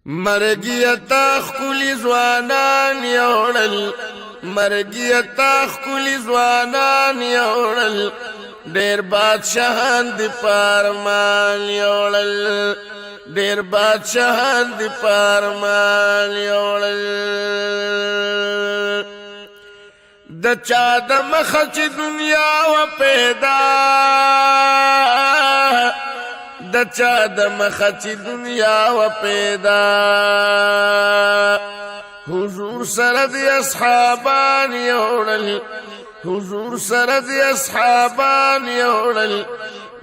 مرگیتا خکلی زوانان یوڑل مرگیتا خکلی زوانان یوڑل دیر بادشاہان دی پارمان یوڑل دیر بادشاہان دی پارمان یوڑل د چا د مخچ دنیا و پیدا د چا د مخچ دنیا و پیدا حضور سره د اصحابان یوړل حضور سره د اصحابان یوړل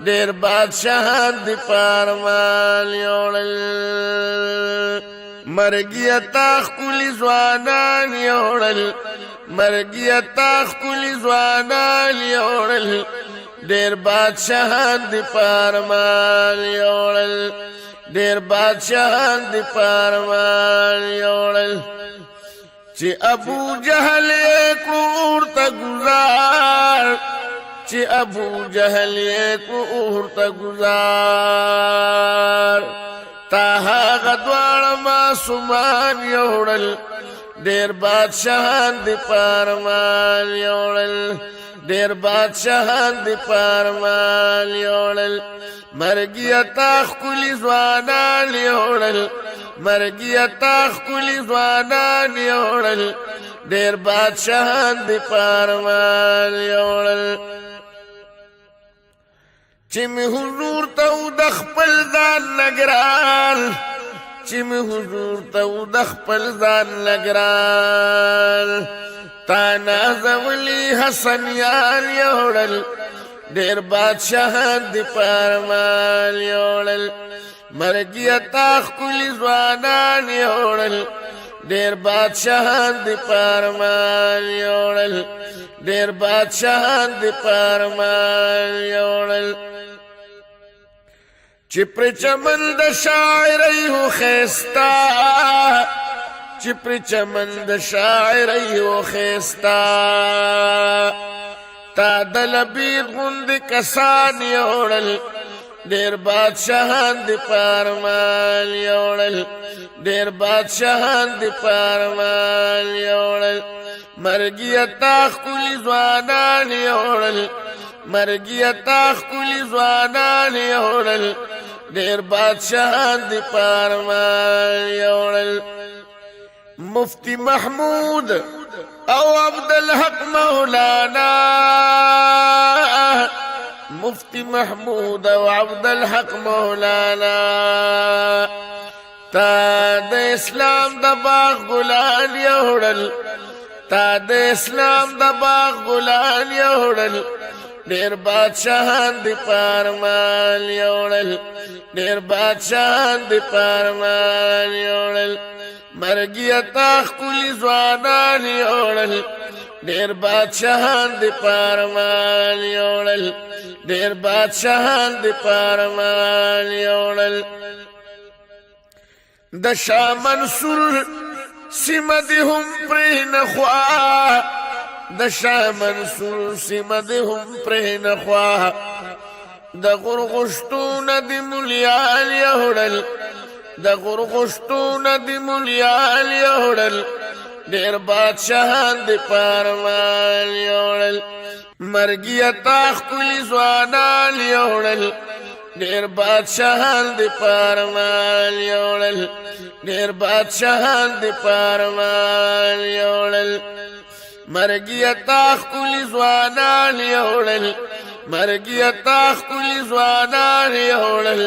ډېر بادشاہان د پارمان یوړل مرګیتا خپل ځوانان یوړل مرګیتا خپل ځوانان یوړل ډېر بادشاہان د پارمان یوړل ډېر بادشاہان د پارمان یوړل چې ابو جهل کور ته گزار چې ابو جهل کور ته گزار تا هغه دواړه معصومان یوړل ډېر بادشاہان د پارمان یوړل ډېر بادشاہان د پارمان یوړل مرګیتا خپل ځوانان یوړل مرګیتا خپل ځوانان یوړل ډېر بادشاہان د پارمان یوړل چې می حضور ته د خپل ځان لګران چې می حضور ته د خپل ځان لګران تا نازولی حسن یار یوړل ډېر بادشاہان د پارمان یوړل مرګیتا خپل ځوانان یوړل ډېر بادشاہان د پارمان یوړل ډېر بادشاہان د پارمان یوړل چې پر چمن د شاعرۍ هو خستا چې پر چمن د شاعرۍ هو خستا تا د لبید غوند کسان یوړل ډېر بادشاہان د پارمان یوړل ډېر بادشاہان د پارمان یوړل مرګیتا خپل ځوانان یوړل مرګیتا خپل ځوانان یوړل ډېر بادشاہان د پارمان یوړل مفتی محمود او عبدالحق مولانا مفتی محمود او عبدالحق مولانا تا د اسلام د باغ ګلان یوړل تا د اسلام د باغ ګلان یوړل ډېر بادشاہان د پارمان یوړل ډېر بادشاہان د پارمان یوړل مرګیتا خپل ځوانان یوړل ډېر بادشاہان د پارمان یوړل ډېر بادشاہان د پارمان یوړل د شاه منصور سیمه دې هم پرې نخوا د شاه منصور سیمه دې هم پرې نخوا د غرغشتونه د مولیان یوړل د غرغشتونه د مولیان یوړل ډېر بادشاہان د پارمان یوړل مرګیتا خپل ځوانان یوړل ډېر بادشاہان د پارمان یوړل ډېر بادشاہان د پارمان یوړل مرګیتا خپل ځوانان یوړل مرګیتا خپل ځوانان یوړل